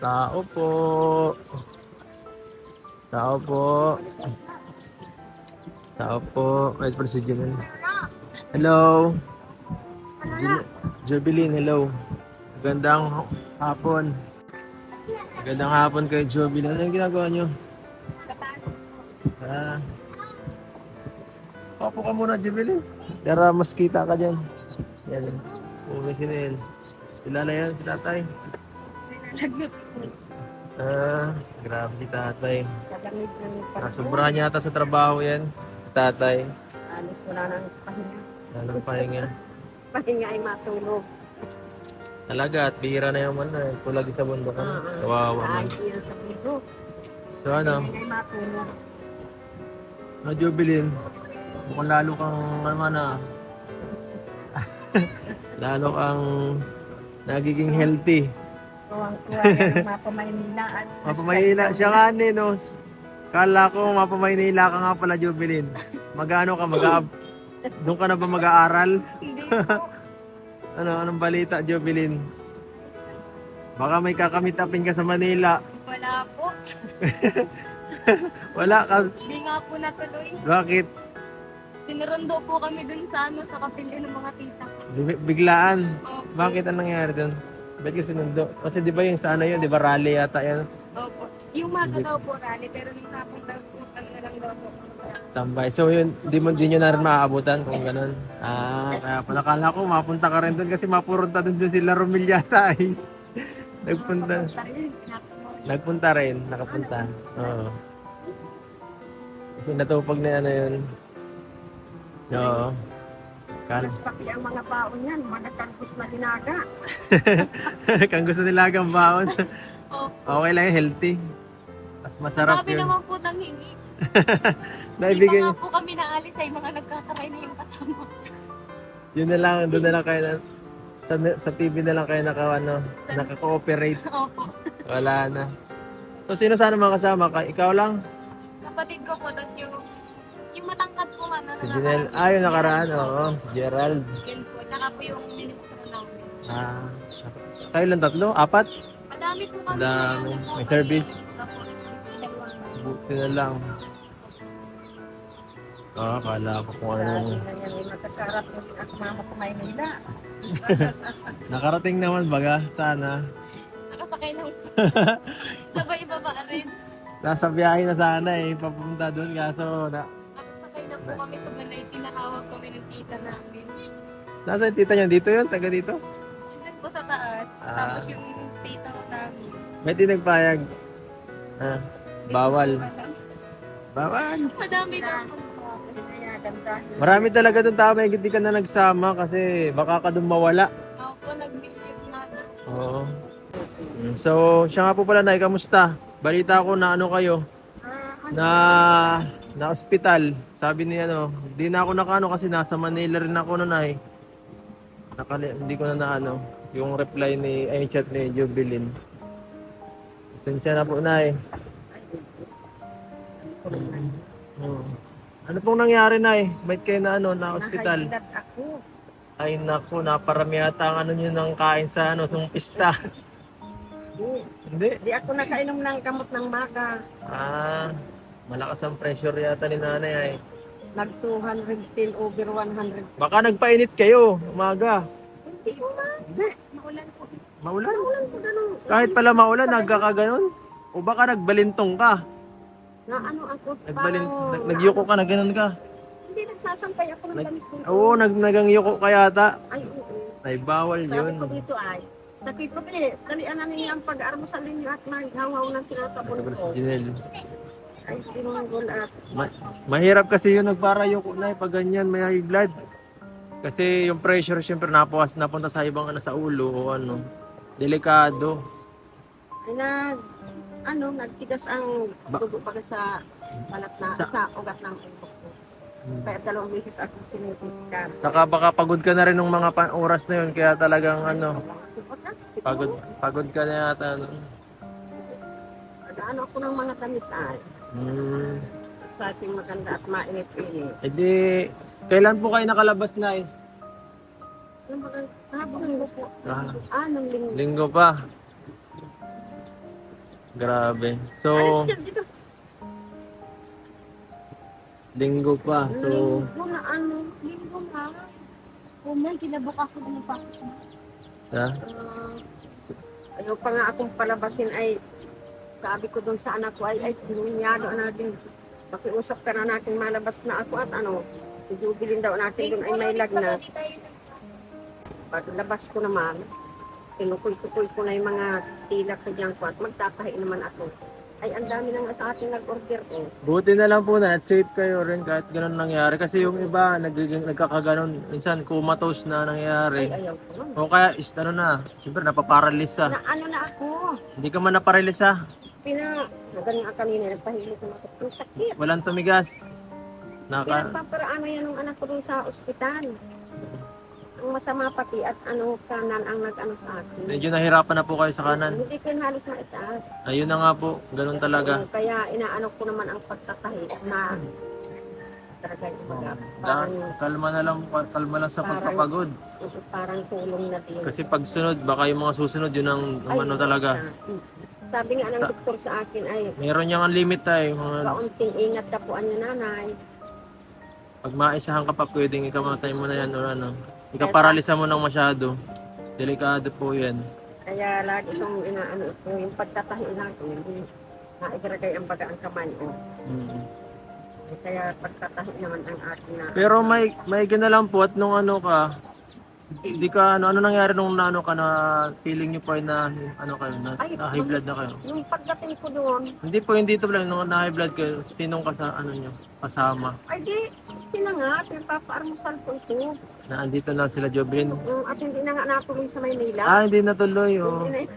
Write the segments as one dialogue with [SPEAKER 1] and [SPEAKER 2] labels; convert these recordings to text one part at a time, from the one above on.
[SPEAKER 1] Tao po. Tao po. Tao po. Wait for si Jubilin. Hello. Jubilin, hello. Magandang hapon. Magandang hapon kay Jubilin. Ano yung ginagawa nyo? Ah. Opo ka muna, Jubilin. Para mas kita ka dyan. Yan. May sinil. Kilala yan si tatay. Grabe si tatay. Nasobra niya ata sa trabaho yan. Tatay.
[SPEAKER 2] Alis wala nang pahinga.
[SPEAKER 1] Anong pahinga?
[SPEAKER 2] Pahinga ay matulog.
[SPEAKER 1] Talaga at bihira na yung man. Kulagi sa bundok. Kawawa man.
[SPEAKER 2] Ay, yan sa bundok.
[SPEAKER 1] So ano?
[SPEAKER 2] Pahinga ay matulog.
[SPEAKER 1] Jubilin. Mukhang lalo kang lalo kang nagiging healthy.
[SPEAKER 2] Tuwang-tuwa yan, mapamaynila.
[SPEAKER 1] Mapamaynila siya nga no. Kala ko mapamaynila ka nga pala, Jubilin. Magano ka? Doon ka na ba mag-aaral?
[SPEAKER 2] Hindi po.
[SPEAKER 1] Anong balita, Jubilin? Baka may kakamit-apin ka sa Manila.
[SPEAKER 3] Wala po.
[SPEAKER 1] Wala ka.
[SPEAKER 3] Hindi nga po natuloy.
[SPEAKER 1] Bakit?
[SPEAKER 3] Sinurundo po kami dun sa sa kapili ng mga tita.
[SPEAKER 1] Biglaan.
[SPEAKER 3] Opo.
[SPEAKER 1] Bakit anong nangyari doon? Ba't ka sinundo? Kasi di ba yung sa ano yun, di ba rally yata yan?
[SPEAKER 3] Opo. Yung maga daw po rally, pero nung hapon daw po, na lang daw po.
[SPEAKER 1] Tambay. So yun, di nyo na rin maaabutan kung ganun. Kaya pala kala ko mapunta ka rin doon kasi mapurunta doon sila Romil yata eh. Nagpunta. Nagpunta rin, nakapunta. Oo. Kasi natupag na ano yun. Oo.
[SPEAKER 2] Mas paki ang mga baon yan, mga kalbos na dinaga.
[SPEAKER 1] Kung gusto nilagang baon.
[SPEAKER 3] Opo.
[SPEAKER 1] Okay lang yun, healthy. Mas masarap
[SPEAKER 3] Sabi
[SPEAKER 1] yun.
[SPEAKER 3] naman po ng hingi. Hindi
[SPEAKER 1] Naibigay
[SPEAKER 3] pa nga po kami naalis ay mga nagkakaray na yung kasama.
[SPEAKER 1] yun na lang, doon na lang kayo sa TV na lang kayo naka-cooperate.
[SPEAKER 3] Opo.
[SPEAKER 1] Wala na. So sino sana mga kasama? Ikaw lang?
[SPEAKER 3] Kapatid ko po, tapos yung matangkad po nga na
[SPEAKER 1] Si Janelle. Yung nakaraan, oo. Si Gerald.
[SPEAKER 3] Yan po. Tsaka po yung ministro namin.
[SPEAKER 1] Kayo lang tatlo? Apat?
[SPEAKER 3] Madami po kami.
[SPEAKER 1] Madami.
[SPEAKER 3] na
[SPEAKER 1] May service?
[SPEAKER 3] Opo, may service na dalawa.
[SPEAKER 1] Buti na lang. Akala ko kung ano.
[SPEAKER 2] Dahil na yan ay matakarap yung ako mama sa Maynila.
[SPEAKER 1] Nakarating naman baga, sana.
[SPEAKER 3] Nakasakay lang po. Sabay ibaba rin.
[SPEAKER 1] Nasa biyahe na sana papunta doon kaso
[SPEAKER 3] Nakasakay na po kami sa balay. Tinahawag kami ng tita namin.
[SPEAKER 1] nasa yung tita niyo? Dito yun? Taga dito?
[SPEAKER 3] Yun po sa taas. Tapos yung tita ko namin.
[SPEAKER 1] May di nagpayag. Bawal. Bawal.
[SPEAKER 3] Madami na po.
[SPEAKER 2] Pinayagan dahil.
[SPEAKER 1] Marami talaga doon tao. May hindi ka na nagsama kasi baka ka doon mawala.
[SPEAKER 3] Ako po nag-believe na.
[SPEAKER 1] Oo. So, siya nga po pala na, kamusta? Balita ko na ano kayo? Na hospital. Sabi niya di na ako nakaano kasi nasa Manila rin ako noon ay. Hindi ko na yung reply yung chat ni Jubilin. Sensya na po na Ano pong nangyari na Ba't kayo na na hospital?
[SPEAKER 2] Nahayilat ako.
[SPEAKER 1] Ay naku, naparami yata ang ano nyo ng kain sa sa pista. Hindi.
[SPEAKER 2] Di ako nakainom ng kamot ng maga.
[SPEAKER 1] Malakas ang pressure yata ni nanay
[SPEAKER 2] Nag 210 over 100.
[SPEAKER 1] Baka nagpainit kayo, umaga.
[SPEAKER 2] Hindi mo na.
[SPEAKER 1] Hindi.
[SPEAKER 3] Maulan po.
[SPEAKER 1] Maulan.
[SPEAKER 2] Walang ko ganun.
[SPEAKER 1] Kahit pala maulan, nagkakaganon. O baka nagbalintong ka.
[SPEAKER 2] Na ano ako.
[SPEAKER 1] Nagyuko ka, nagganon ka.
[SPEAKER 2] Hindi nagsasampay ako ng damit ko.
[SPEAKER 1] Oo, nagangyuko ka yata.
[SPEAKER 2] Ay, oo.
[SPEAKER 1] Ay, bawal
[SPEAKER 2] Sabi
[SPEAKER 1] yun.
[SPEAKER 2] ko dito ay, sabi ko dalian na niya ang pag-armusal ninyo at maghawaw na sinasabon
[SPEAKER 1] Ito si
[SPEAKER 2] ko.
[SPEAKER 1] Janelle.
[SPEAKER 2] Ay, tinunggol at
[SPEAKER 1] Mahirap kasi yung nagparayuko na pag ganyan, may high blood. Kasi yung pressure, syempre napunta sa ibang sa ulo o delikado.
[SPEAKER 2] ay nagtigas ang dugo pag sa balat na, sa ugat ng ulo ko. Kaya 2 beses ako sinitiskan.
[SPEAKER 1] Saka baka pagod ka na rin ng mga oras na yun, kaya talagang pagod ka na yata.
[SPEAKER 2] Nag-ano ako ng mga damit ay. Sa ating maganda at mainit-init.
[SPEAKER 1] Kailan po kayo nakalabas na
[SPEAKER 2] Kahapon linggo po.
[SPEAKER 1] Ah,
[SPEAKER 2] Nung linggo.
[SPEAKER 1] linggo pa. Grabe.
[SPEAKER 2] Alis
[SPEAKER 1] So,
[SPEAKER 2] ka dito.
[SPEAKER 1] linggo pa. So,
[SPEAKER 2] Linggo na ano.
[SPEAKER 3] Linggo nga. Kuman, kinabukasan ng pasok mo.
[SPEAKER 1] ha?
[SPEAKER 2] Ayaw pa nga akong palabasin ay sabi ko doon sa anak ko ay pinunyado natin. Pakiusap ka na natin malabas na ako at ano, si Jubilin daw natin doon ay may lagnat. Paglabas ko naman, tinukoy-tukoy ko na yung mga tila ko dyan ko at magtatahi naman ako. Ay, ang dami na nga sa ating nag-order ko.
[SPEAKER 1] Buti na lang po na at safe kayo rin kahit ganun nangyari. Kasi yung iba, nagkakaganon. Minsan, comatose na
[SPEAKER 2] Ay,
[SPEAKER 1] nangyari.
[SPEAKER 2] ayaw ko naman.
[SPEAKER 1] O kaya, ano na, siyempre, napaparalisa.
[SPEAKER 2] Na ano na ako,
[SPEAKER 1] Hindi ka man naparalisa.
[SPEAKER 2] nagaling ako kanina, nagpahilip ko ako. Ang sakit.
[SPEAKER 1] Walang tumigas.
[SPEAKER 2] Pinagpaparaan na yan ng anak ko doon sa ospital. Ang masama pati at ano kanan ang nag-ano sa akin.
[SPEAKER 1] Medyo nahirapan na po kayo sa kanan.
[SPEAKER 2] Hindi ko halos maitaas.
[SPEAKER 1] Ayun na nga po, ganun talaga.
[SPEAKER 2] Kaya inaano ko naman ang pagtatahi na talaga yung mga
[SPEAKER 1] Kalma na lang, kalma lang sa pagpapagod.
[SPEAKER 2] parang tulong na din.
[SPEAKER 1] Kasi pag sunod, baka yung mga susunod, yun ang
[SPEAKER 2] Ay,
[SPEAKER 1] ano talaga.
[SPEAKER 2] Sabi nga ng doktor sa akin ay
[SPEAKER 1] Meron niyang limit tayo. Mga,
[SPEAKER 2] kaunting ingat ka po niyo nanay.
[SPEAKER 1] pag maisahan ka pa, pwedeng ikamatay mo na yan or ano. Ikaparalisa mo ng masyado. Delikado po yan.
[SPEAKER 2] Kaya lagi kong inaano ito, yung pagtatahi natin, hindi naigragay ang baga ang kamay ko.
[SPEAKER 1] Mm.
[SPEAKER 2] Kaya pagtatahi naman ang ating na.
[SPEAKER 1] Pero may ginalang po at nung ano ka, hindi ka, ano nangyari nung ano ka na feeling niyo po ay na, ano kayo, na high blood na kayo?
[SPEAKER 2] Yung pagdating ko doon,
[SPEAKER 1] Hindi ito lang, nung na high blood kayo, sinong ano niyo, kasama?
[SPEAKER 2] ay di, sila nga, pinapapaarumusal ko ito.
[SPEAKER 1] Na andito na sila Joblin.
[SPEAKER 2] At hindi na nga natuloy sa Maynila.
[SPEAKER 1] Hindi natuloy, oh.
[SPEAKER 2] Hindi na,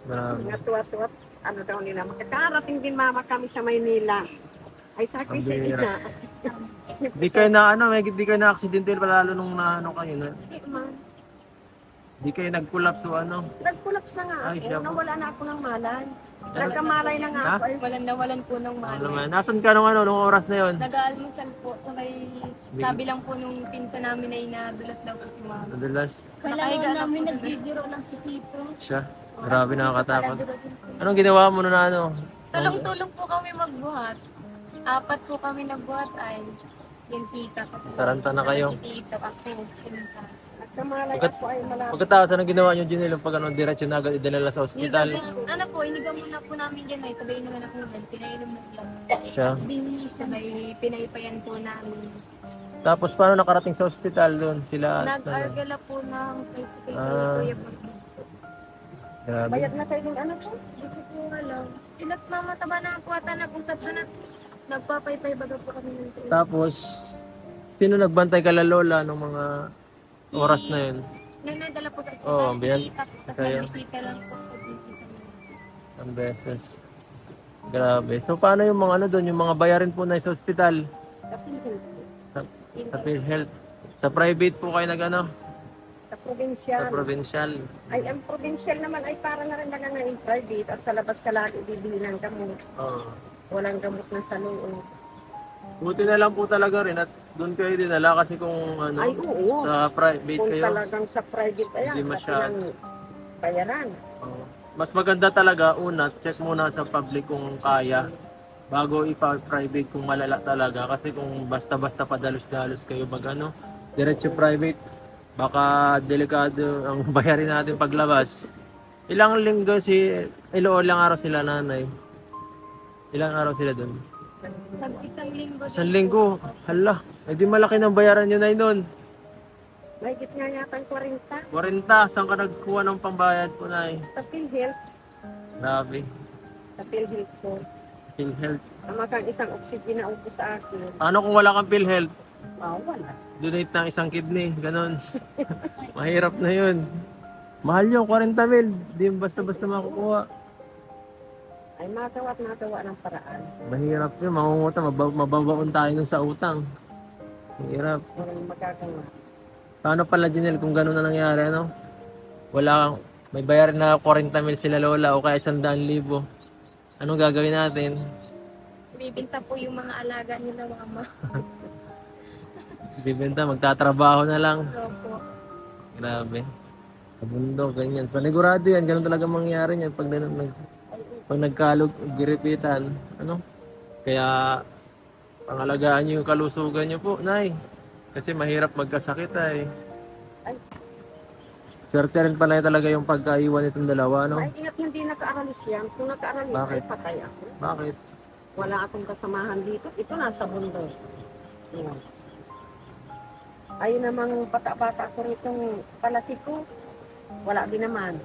[SPEAKER 1] Grabe.
[SPEAKER 2] natuwa-tuwa, ano daw nila, makakarating din mama kami sa Maynila. Ay, sakit sa
[SPEAKER 1] Ang bihira.
[SPEAKER 2] ina.
[SPEAKER 1] Di kayo na ano, di kayo na aksidente lalo nung naano kayo na.
[SPEAKER 2] Hindi man.
[SPEAKER 1] Di kayo nag-collapse o ano.
[SPEAKER 2] Nag-collapse na nga
[SPEAKER 1] Ay,
[SPEAKER 2] ako,
[SPEAKER 1] siya po.
[SPEAKER 2] nawala na ako ng malay. Nagkamalay na nga
[SPEAKER 1] Ha?
[SPEAKER 2] ako. Ay,
[SPEAKER 3] Nawalan po ng
[SPEAKER 1] Ano
[SPEAKER 3] malay.
[SPEAKER 1] naman? Nasaan ka nung oras na yon?
[SPEAKER 3] Nag-aalmusal po. So may sabi lang po nung pinsa namin ay nadulas daw po si mama.
[SPEAKER 1] Madalas
[SPEAKER 3] Kailangan namin nagbibiro lang si Tito.
[SPEAKER 1] siya. Grabe, nakakatakot. Anong ginawa mo na ano?
[SPEAKER 3] Tulong-tulong po kami magbuhat. 4 po kami nagbuhat ay yung tita ko.
[SPEAKER 1] Taranta na kayo.
[SPEAKER 3] Si Tito, ako, sinita.
[SPEAKER 2] nagkamalay
[SPEAKER 1] Pagkat-
[SPEAKER 2] ako ay malapit.
[SPEAKER 1] Pagkatapos, anong ginawa nyo Junel? Pag ano, diretso na agad idalala sa ospital.
[SPEAKER 3] Ano po, iniga muna po namin dyan ay sabay na na po yan. Pinainom na lang.
[SPEAKER 1] Siya.
[SPEAKER 3] Tapos sabay pinaypayan po namin.
[SPEAKER 1] Tapos paano nakarating sa ospital doon? Sila at ano?
[SPEAKER 3] Nag-argala po ng tricycle kay
[SPEAKER 1] Ah.
[SPEAKER 3] Kuya Borgo.
[SPEAKER 1] Grabe.
[SPEAKER 2] Bayad na kayo ng ano ko.
[SPEAKER 3] Hindi ko po alam. Sina't mama taba na po ata nag-usap doon at nagpapaypay baga po kami nun sa iyo.
[SPEAKER 1] Tapos, sino nagbantay kala lola nung mga oras na yun?
[SPEAKER 3] Nung nadala po sa ospital,
[SPEAKER 1] Oo,
[SPEAKER 3] si
[SPEAKER 1] biyan-
[SPEAKER 3] tita po. Tapos
[SPEAKER 1] kaya-
[SPEAKER 3] nagbisita lang po po dito sa mga.
[SPEAKER 1] Isang beses. Grabe. So paano yung mga ano doon, yung mga bayarin po na sa ospital?
[SPEAKER 2] Kapilin ko.
[SPEAKER 1] Sa PhilHealth. Sa private po kayo nag-ano?
[SPEAKER 2] Sa probinsya.
[SPEAKER 1] Sa provincial.
[SPEAKER 2] Ay, ang provincial naman ay para na rin lang ng private at sa labas ka lagi bibili ng gamot.
[SPEAKER 1] Oo.
[SPEAKER 2] Walang gamot na sa loob.
[SPEAKER 1] Buti na lang po talaga rin at doon kayo dinala kasi kung ano,
[SPEAKER 2] Ay, oo.
[SPEAKER 1] sa private
[SPEAKER 2] Kung
[SPEAKER 1] kayo.
[SPEAKER 2] talagang sa private ayan,
[SPEAKER 1] Hindi
[SPEAKER 2] kasi
[SPEAKER 1] masyado.
[SPEAKER 2] ng bayaran.
[SPEAKER 1] Oo. Mas maganda talaga, una, check muna sa public kung kaya bago ipa-private kung malala talaga kasi kung basta-basta padalos-dalos kayo mag ano, diretso private, baka delikado ang bayarin natin paglabas. Ilang linggo ilang araw sila nanay? Ilang araw sila doon?
[SPEAKER 3] Isang linggo.
[SPEAKER 1] Isang linggo. Hala, di malaki ng bayaran nyo na nun.
[SPEAKER 2] May gitna yata ang 40
[SPEAKER 1] 40, saan ka nagkuha ng pambayad po na
[SPEAKER 2] sa PhilHealth.
[SPEAKER 1] Grabe.
[SPEAKER 2] Sa PhilHealth ko.
[SPEAKER 1] PhilHealth.
[SPEAKER 2] Tama kang isang oxygen na upo sa akin.
[SPEAKER 1] Ano kung wala kang PhilHealth?
[SPEAKER 2] Wala.
[SPEAKER 1] Donate ng isang kidney, ganon. Mahirap na yun. Mahal yung 40 mil, di basta-basta makukuha.
[SPEAKER 2] Ay magawa ng paraan.
[SPEAKER 1] Mahirap yun, mangungutang, mababaon tayo nun sa utang. Mahirap.
[SPEAKER 2] Walang magagawa.
[SPEAKER 1] Paano pala Janelle kung gano'n na nangyari, ano? Wala kang, may bayarin na 40 mil sila lola o kaya 100,000. Anong gagawin natin?
[SPEAKER 3] Bibinta po yung mga alaga nila mama.
[SPEAKER 1] Bibenta, magtatrabaho na lang.
[SPEAKER 3] Opo.
[SPEAKER 1] Grabe. Sa bundok, ganyan. Panigurado yan, ganun talaga mangyari yan pag Pag nagkalog, giripitan, ano? Kaya, pangalagaan niyo yung kalusugan niyo po, Nay. Kasi mahirap magkasakit ay.
[SPEAKER 2] Ay.
[SPEAKER 1] Swerte rin pala talaga yung pagkaiwan itong dalawa, no?
[SPEAKER 2] Ay, ingat hindi nakaalis yan. Kung nakaalis,
[SPEAKER 1] Bakit?
[SPEAKER 2] ay patay ako.
[SPEAKER 1] Bakit?
[SPEAKER 2] Wala akong kasamahan dito. Ito nasa bundok. Yan. Ayun namang bata-bata ko ritong palaki ko. Wala din naman.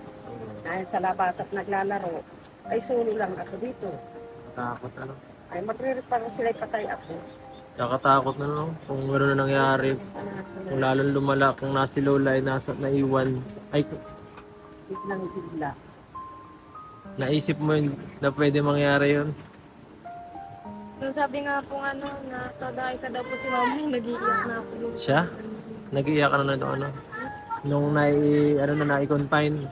[SPEAKER 2] Dahil sa labas at naglalaro. Ay solo lang ako dito.
[SPEAKER 1] Takot, ano?
[SPEAKER 2] Ay magre-reparo sila patay ako.
[SPEAKER 1] Kakatakot na, no? Kung gano'n na nangyari. Kung lalong lumala, kung nasi Lola ay naiwan. Ay,
[SPEAKER 2] Biglang bigla.
[SPEAKER 1] naisip mo yun na pwede mangyari yun?
[SPEAKER 3] Yung sabi nga po ano, nasa dahi ka daw po si mama, nag-iiyak na ako.
[SPEAKER 1] Siya? Nag-iiyak ka na doon, ano? Nung nai-confine.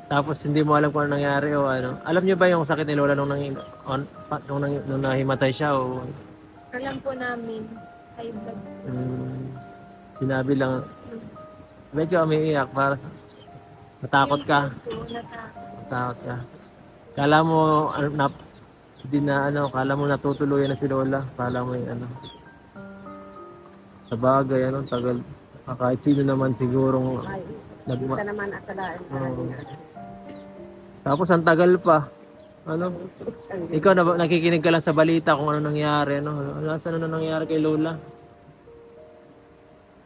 [SPEAKER 1] Tapos hindi mo alam kung ano nangyari o ano. Alam niyo ba yung sakit ni Lola nung nahimatay siya o
[SPEAKER 3] Alam po namin, high blood.
[SPEAKER 1] sinabi lang medyo umiiyak para natakot ka.
[SPEAKER 3] Po, natakot.
[SPEAKER 1] Natakot ka. Kala mo kala mo natutuluyan na si Lola. Kala mo yung ano. Sa bagay, ano, tagal. Kahit sino naman sigurong
[SPEAKER 2] Ay,
[SPEAKER 1] nagma.
[SPEAKER 2] kita naman akalaan na
[SPEAKER 1] Oo. Tapos ang tagal pa. Ano? Ikaw nakikinig ka lang sa balita kung ano nangyari, ano? Nasaan ano nangyari kay Lola?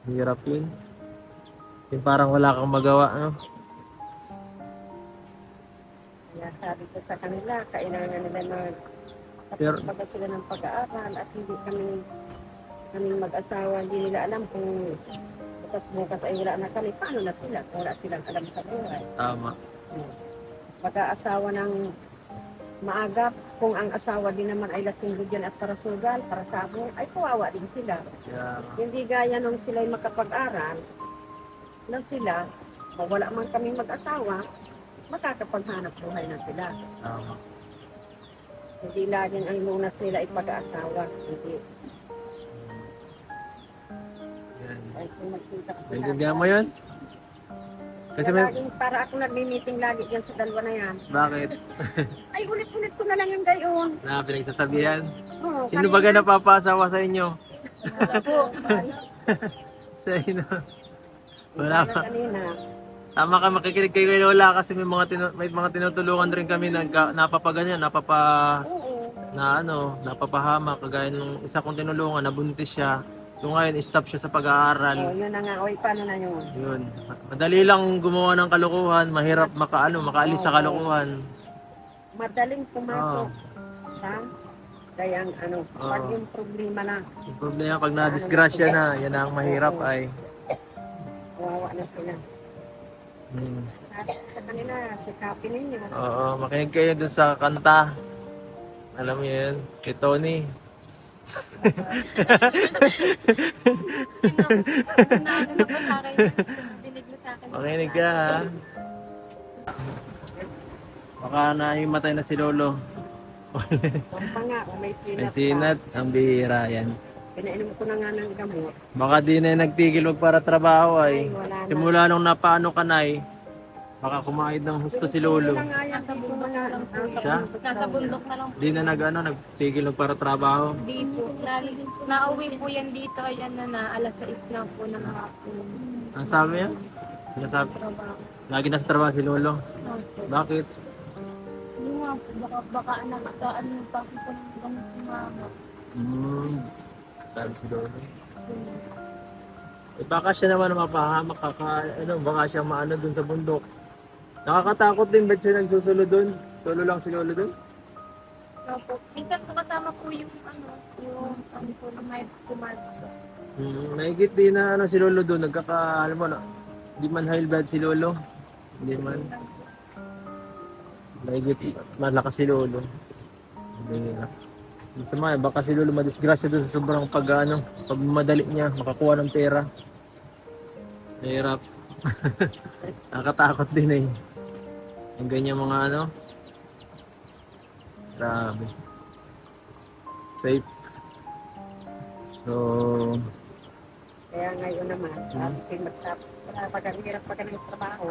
[SPEAKER 1] Hirap yun. Yung parang wala kang magawa, ano?
[SPEAKER 2] Kaya sabi ko sa kanila, kailangan nila tapos baga sila ng pag-aaral at hindi kami mag-asawa, hindi nila alam kung bukas ay wala na kami. Paano na sila? Wala silang alam sa buhay.
[SPEAKER 1] Tama.
[SPEAKER 2] Pag-aasawa ng maagap, kung ang asawa din naman ay lasing dyan at parasugal, para sabong, ay kawawa din sila.
[SPEAKER 1] Yeah.
[SPEAKER 2] Hindi gaya nung sila'y makapag-aral, na sila, wala man kami mag-asawa, makakapaghanap buhay na sila.
[SPEAKER 1] Tama.
[SPEAKER 2] Hindi laging ang lunas nila ay pag-aasawa. Hindi.
[SPEAKER 1] Yan.
[SPEAKER 2] Ay kung magsintak sila.
[SPEAKER 1] Naintindihan mo yun? Kasi
[SPEAKER 2] Kaya
[SPEAKER 1] may...
[SPEAKER 2] laging, para ako nagmi-meeting lagi yan sa dalawa na yan.
[SPEAKER 1] Bakit?
[SPEAKER 2] Ay, ulit-ulit ko na lang yung gayon.
[SPEAKER 1] Na pinagsasabihan?
[SPEAKER 2] Oo,
[SPEAKER 1] Sino ba
[SPEAKER 2] kanina-
[SPEAKER 1] napapasawa sa inyo?
[SPEAKER 3] Wala po.
[SPEAKER 1] Sa inyo? Wala ka.
[SPEAKER 2] Kanina.
[SPEAKER 1] Tama ka, makikinig kayo kay Lola kasi may mga tinutulungan rin kami na napapaganyan,
[SPEAKER 2] Oo.
[SPEAKER 1] napapahama. Kagaya nung isa kong tinulungan, nabuntis siya. So ngayon, stop siya sa pag-aaral.
[SPEAKER 2] Oh, yun na nga. Oy, paano na yun?
[SPEAKER 1] Yun. Madali lang gumawa ng kalokohan, mahirap makaalis sa kalokohan.
[SPEAKER 2] Madaling pumasok siya. Kaya pag
[SPEAKER 1] Oo.
[SPEAKER 2] yung problema na,
[SPEAKER 1] Yung problema, pag na-disgrasya na, yan ang mahirap ay.
[SPEAKER 2] wawa na sila.
[SPEAKER 1] Hmm.
[SPEAKER 2] At sa kanila, sikapin ninyo.
[SPEAKER 1] Oo, makinig kayo dun sa kanta. Alam mo yun, kay Tony.
[SPEAKER 3] Ano na po sa akin, dinig mo sa akin.
[SPEAKER 1] Makinig ka ha. Baka nahimatay na si Lolo.
[SPEAKER 2] Sampa nga, may sinat.
[SPEAKER 1] May sinat, ang bihira yan.
[SPEAKER 2] Pinainom ko na nga ng gamot.
[SPEAKER 1] Baka di na nagtigil wag para trabaho ay.
[SPEAKER 2] Wala na.
[SPEAKER 1] Simula nung napaano ka na baka kumain ng husto si Lolo.
[SPEAKER 2] Wala nga yan,
[SPEAKER 3] Nasa
[SPEAKER 2] dito
[SPEAKER 3] bundok
[SPEAKER 2] mga-
[SPEAKER 3] na lang po.
[SPEAKER 2] nasa
[SPEAKER 1] Siya?
[SPEAKER 2] bundok
[SPEAKER 3] Nasa
[SPEAKER 2] daw.
[SPEAKER 3] bundok na lang po.
[SPEAKER 1] Di na nagtigil wag para trabaho.
[SPEAKER 3] Di po. Nauwi po yan dito ay alas 6 na po ng hapon.
[SPEAKER 1] Ang sabi niya? Sinasabi,
[SPEAKER 3] Trabaho.
[SPEAKER 1] lagi nasa trabaho si Lolo.
[SPEAKER 3] Opo.
[SPEAKER 1] Bakit?
[SPEAKER 3] Yun nga po, baka nagkaan yung pakit ng gamot ng mama.
[SPEAKER 1] Sabi si Lolo. Baka siya naman mapahamak baka siya maano dun sa bundok. Nakakatakot din ba't siya nagsusulo dun? Solo lang si Lolo dun?
[SPEAKER 3] Opo. Minsan po kasama po yung po na may sumat.
[SPEAKER 1] Mahigit din na si Lolo dun, alam mo na, di man high blood si Lolo. Hindi man, mahigit, malakas si Lolo. Hindi na. Masama, baka si Lolo madisgrasya dun sa sobrang pagmadali niya, makakuha ng pera. Mahirap. Nakatakot din eh. Yung ganyan mga grabe. Safe. So,
[SPEAKER 2] Kaya ngayon naman, sabi ko pag ang hirap pa ng trabaho,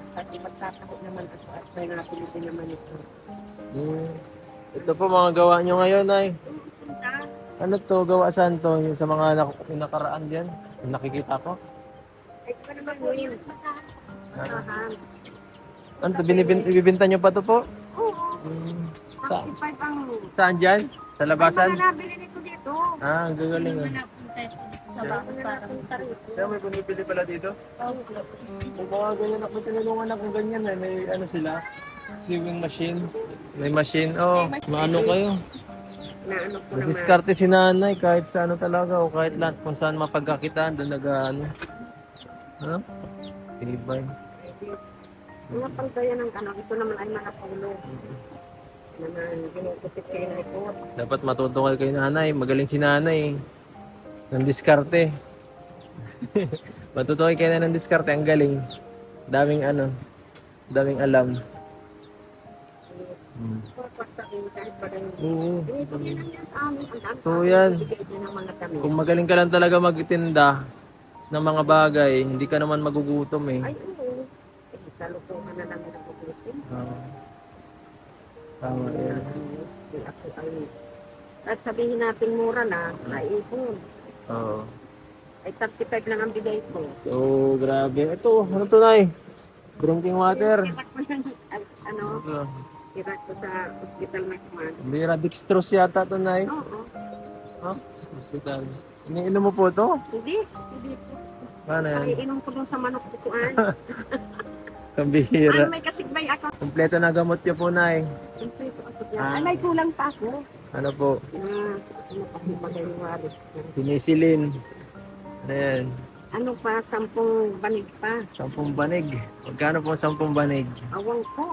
[SPEAKER 2] Sabi magtataho naman ako at may napili din naman ito.
[SPEAKER 1] Ito po mga gawa nyo ngayon ay.
[SPEAKER 2] Punta,
[SPEAKER 1] Ano to? Gawa saan to? Yung sa mga yung nakaraan dyan? Yung nakikita ko?
[SPEAKER 2] ay ko naman
[SPEAKER 3] Po,
[SPEAKER 2] yun.
[SPEAKER 3] yung masahan.
[SPEAKER 2] Masahan.
[SPEAKER 1] Ano to? Ibibinta nyo pa to po?
[SPEAKER 2] Oo,
[SPEAKER 1] Sa,
[SPEAKER 2] 45 ang...
[SPEAKER 1] saan dyan? Sa
[SPEAKER 2] Ay,
[SPEAKER 1] labasan?
[SPEAKER 2] mga nabili nito dito.
[SPEAKER 1] Ah, ang gagaling
[SPEAKER 3] Hindi
[SPEAKER 1] ah.
[SPEAKER 3] naman napunta ito sa
[SPEAKER 2] Sa
[SPEAKER 3] bakit
[SPEAKER 2] mga
[SPEAKER 3] parang.
[SPEAKER 2] napunta rito.
[SPEAKER 1] Siya may bumibili pala dito?
[SPEAKER 3] Opo.
[SPEAKER 1] Kung mga ganyan ako, tinulungan ako ganyan eh. May ano sila? Sewing machine. May machine. Oh, maano kayo?
[SPEAKER 2] Na ano ko naman.
[SPEAKER 1] Diskarte si nanay kahit sa ano talaga o kahit lahat kung saan mapagkakitaan doon ano. Ano? Tibay.
[SPEAKER 2] Mga pangkaya ng anak, ito naman ay mga pulo. Naman, ginugupit kayo na ito.
[SPEAKER 1] Dapat matuto kayo kay nanay. Magaling si nanay. Ng diskarte. Matuto kayo kay nanay ng diskarte. Ang galing. Daming ano. Daming alam.
[SPEAKER 2] Kahit ba rin.
[SPEAKER 1] Oo.
[SPEAKER 2] Binibigyan lang yan sa amin. Ang dami
[SPEAKER 1] So,
[SPEAKER 2] sa amin,
[SPEAKER 1] yan.
[SPEAKER 2] bibigay din ng mga kami.
[SPEAKER 1] Kung magaling ka lang talaga magtinda ng mga bagay, hindi ka naman magugutom eh.
[SPEAKER 2] Ay, oo. Eh, kalukuhan na namin ang bubutin.
[SPEAKER 1] Oo. Tama yan.
[SPEAKER 2] Ako ay... At sabihin natin mura na, naipon.
[SPEAKER 1] Oo.
[SPEAKER 2] Ay, 35 lang ang bigay ko.
[SPEAKER 1] So, grabe. Ito, ano to, Nay? Drinking water.
[SPEAKER 2] Tirak ko yan, ano,
[SPEAKER 1] Ito.
[SPEAKER 2] tirak ko sa hospital na kuman.
[SPEAKER 1] Bira dextrose yata to, Nay.
[SPEAKER 2] Oo.
[SPEAKER 1] Huh? Hospital. Iniinom mo po to?
[SPEAKER 2] Hindi. Hindi po.
[SPEAKER 1] Paano yan?
[SPEAKER 2] Ay, inom ko dun sa manok kukuan.
[SPEAKER 1] Kambihira.
[SPEAKER 2] Ay, may kasigbay ako.
[SPEAKER 1] Kompleto na gamot niyo po, Nay.
[SPEAKER 2] Siyempre po ako dyan.
[SPEAKER 1] Ah.
[SPEAKER 2] Ay, may kulang pa ako.
[SPEAKER 1] Ano po?
[SPEAKER 2] Ano pa yung magayawari?
[SPEAKER 1] Pinisilin. Ano yan?
[SPEAKER 2] Ano pa, 10 banig pa.
[SPEAKER 1] 10 banig. Magkano po 10 banig?
[SPEAKER 2] Awang ko.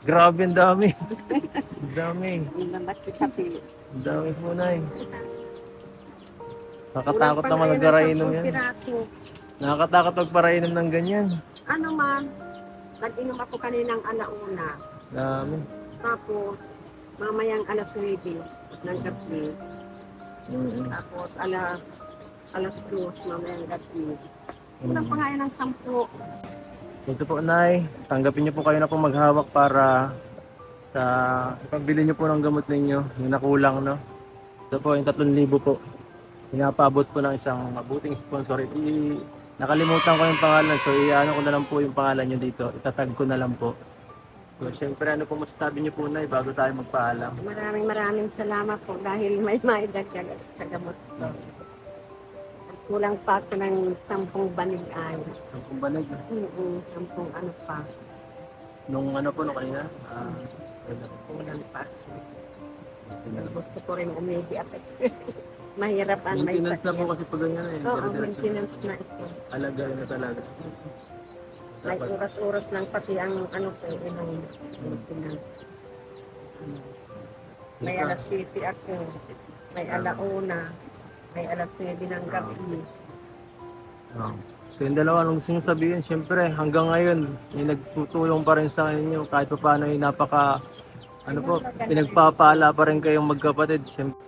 [SPEAKER 1] Grabe, ang dami. Ang dami.
[SPEAKER 2] Nilabat ko kape.
[SPEAKER 1] Ang dami po, Nay.
[SPEAKER 2] Kulang
[SPEAKER 1] Nakakatakot
[SPEAKER 2] pa
[SPEAKER 1] naman
[SPEAKER 2] ngayon ng
[SPEAKER 1] nagkarainom
[SPEAKER 2] 10
[SPEAKER 1] yan.
[SPEAKER 2] piraso.
[SPEAKER 1] Nakakatakot magparainom ng ganyan.
[SPEAKER 2] Ano man, nag-inom ako kaninang alauna.
[SPEAKER 1] Dami.
[SPEAKER 2] Tapos, mamayang alas 9 ng gabi. Tapos, alas 2 mamayang gabi. Kulang pa nga yan ng 10.
[SPEAKER 1] Ito po, Nay. Tanggapin niyo po kayo na po maghawak para sa ipagbili niyo po ng gamot ninyo. Yung nakulang, no? Ito po, yung 3,000 po. Pinapaabot po ng isang mabuting sponsor. Nakalimutan ko yung pangalan. So, i-ano ko na lang po yung pangalan niyo dito. Itatag ko na lang po. So, syempre, ano po masasabi niyo po, Nay, bago tayo magpaalam?
[SPEAKER 2] Maraming salamat po dahil may maidagdag sa gamot ko. Kulang pa ako ng 10 banig ay.
[SPEAKER 1] 10 banig.
[SPEAKER 2] 10 ano pa.
[SPEAKER 1] Nung ano po, nung kanina?
[SPEAKER 2] Kulang pa. Gusto ko rin umigi at mahirapan. May
[SPEAKER 1] Maintenance na po
[SPEAKER 2] sakit.
[SPEAKER 1] kasi pag ganyan eh.
[SPEAKER 2] Oo,
[SPEAKER 1] Dire-diretso.
[SPEAKER 2] maintenance na ito.
[SPEAKER 1] Alaga na talaga.
[SPEAKER 2] May
[SPEAKER 1] Dapat.
[SPEAKER 2] oras-oras lang pati ang ano po, yung maintenance. May alas 7 ako, may alauna, may alas 9 ng gabi.
[SPEAKER 1] Oh. So yung dalawa, anong gusto nyo sabihin? Siyempre, hanggang ngayon, may nagtutulong pa rin sa inyo kahit pa paano yung napaka, ano po, pinagpapala pa rin kayong magkapatid. Siyempre,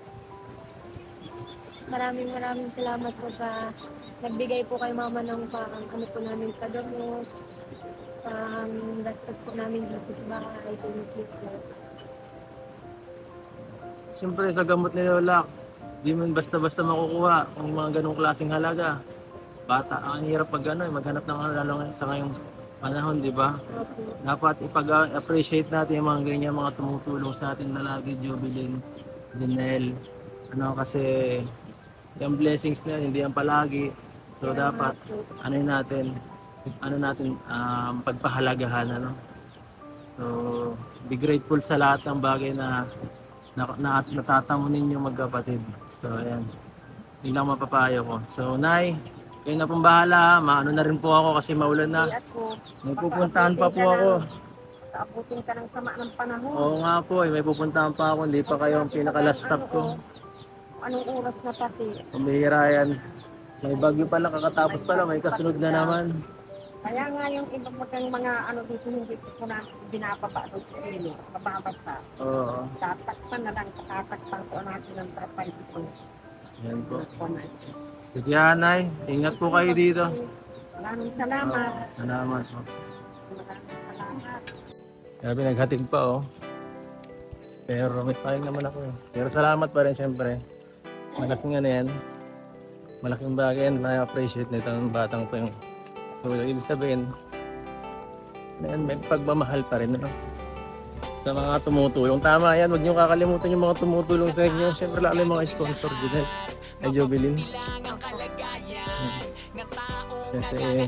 [SPEAKER 3] Maraming salamat po sa nagbigay po kay mama ng parang ano po namin sa gamot. Gastos po namin dito sa bahay. Thank you po.
[SPEAKER 1] siyempre sa gamot ni Lola, di man basta-basta makukuha ang mga ganong klaseng halaga. Bata, ang hirap pag ano, maghanap ng ano, lalo ngayon sa ngayong panahon, di ba?
[SPEAKER 3] Opo.
[SPEAKER 1] Dapat ipag-appreciate natin yung mga ganyan, mga tumutulong sa atin na lagi, Jubilin, Janelle. Ano kasi, yung blessings na yan, hindi yan palagi. So dapat, natin, pagpahalagahan, ano. So, be grateful sa lahat ng bagay na natatamo ninyo magkapatid. So, ayan. Yun lang mapapayo ko. So, Nay, kayo na pong bahala ha. Maano na rin po ako kasi maulan na.
[SPEAKER 2] Hindi ako,
[SPEAKER 1] May pupuntahan pa po ako.
[SPEAKER 2] kaabutin ka ng sama ng panahon.
[SPEAKER 1] Oo nga po, may pupuntahan pa ako. Hindi pa kayo ang pinaka-last stop ko.
[SPEAKER 2] Anong oras na pati?
[SPEAKER 1] Pumihira yan. May bagyo pala, kakatapos pala, may kasunod na naman.
[SPEAKER 2] Kaya nga yung ibang mga ano dito hindi ko na binababa doon sa silo, mababasa.
[SPEAKER 1] Oo,
[SPEAKER 2] Tatakpan na lang, tatakpan ko natin ng trapay dito.
[SPEAKER 1] yan po.
[SPEAKER 2] Ako na.
[SPEAKER 1] Sige Nay, ingat po kayo dito.
[SPEAKER 2] Maraming salamat.
[SPEAKER 1] Salamat po.
[SPEAKER 2] Maraming salamat.
[SPEAKER 1] Grabe, naghatid pa oh. Pero may paling naman ako eh. Pero salamat pa rin syempre. Malaking ano yan. Malaking bagay yan. Na-appreciate nito ng batang to yung. So, ibig sabihin, may pagmamahal pa rin. No? Sa mga tumutulong. Tama yan. Huwag niyo kakalimutan yung mga tumutulong sa inyo. Syempre lalo yung mga sponsor din. Ay Jovelyn. Kasi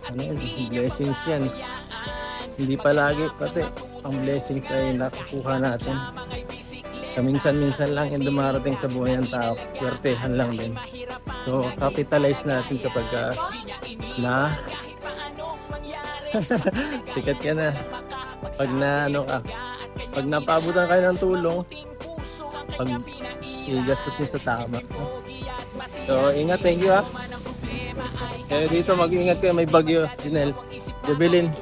[SPEAKER 1] ano yan, blessings yan. Hindi palagi pati ang blessings ay nakukuha natin. Kaminsan-minsan lang yung dumarating sa buhay ng tao. Swertehan lang din. So capitalize natin kapag na sikat ka na. Pag na ano ka, pag napaabutan kayo ng tulong, pag i-gastos nyo sa tama. So ingat, thank you ha. Kaya dito mag-ingat kayo, may bagyo, Jinel. Jovelyn.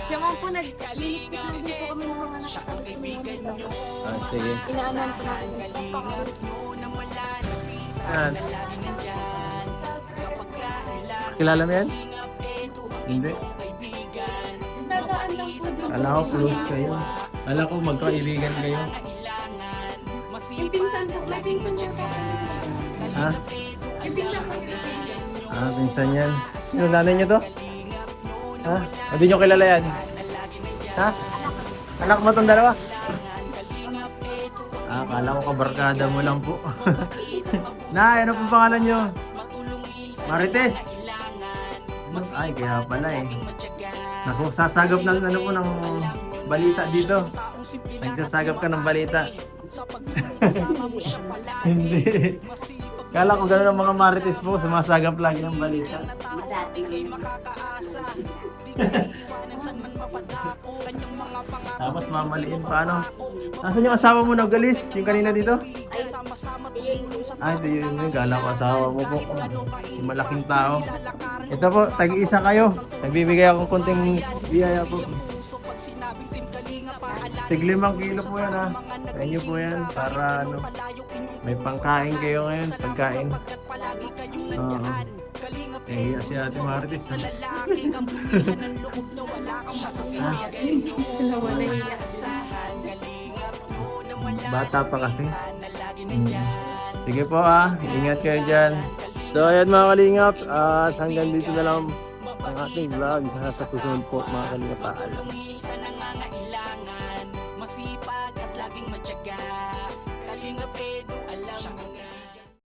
[SPEAKER 3] Siya mo po naglilikit lang din po kami ng mga nakakalit sa mga
[SPEAKER 1] Sige.
[SPEAKER 3] inaanan po natin.
[SPEAKER 1] Yan. Kilala mo yan? Hindi.
[SPEAKER 3] Nadaan lang po din.
[SPEAKER 1] Kala ko close kayo. Kala ko magkaibigan kayo.
[SPEAKER 3] Yung pinsan po, may pinsan niya po.
[SPEAKER 1] Ha?
[SPEAKER 3] Yung pinsan po.
[SPEAKER 1] Pinsan yan. Sino nanay niyo to? Ha? Hindi niyo kilala yan? Ha? Anak mo itong dalawa? Akala ko kabarkada mo lang po. Nay, ano pong pangalan niyo? Marites. Ay, kaya pala eh. Naku, sasagap ng ano po ng balita dito. Nagsasagap ka ng balita. Hindi. Kala ko gano'n ang mga marites po, sumasagap lagi ng balita. Tapos mamaliin pa ano. Nasaan yung asawa mo nagalis? Yung kanina dito? Ay, di yun yun. Kala ko asawa mo po. Yung malaking tao. Ito po, tag-isa kayo. Nagbibigay akong konting biyaya po. Tig 5 kilo po yan ha. Sa inyo po yan. Para ano, may pangkain kayo ngayon. Pagkain. Oo. Eh, si Ate Marites. Bata pa kasi. Sige po ingat kayo dyan. So ayan mga kalingap, at hanggang dito na lang ang ating vlog. Sa susunod po mga kalingap, paalam.
[SPEAKER 4] Masipag at laging matyaga.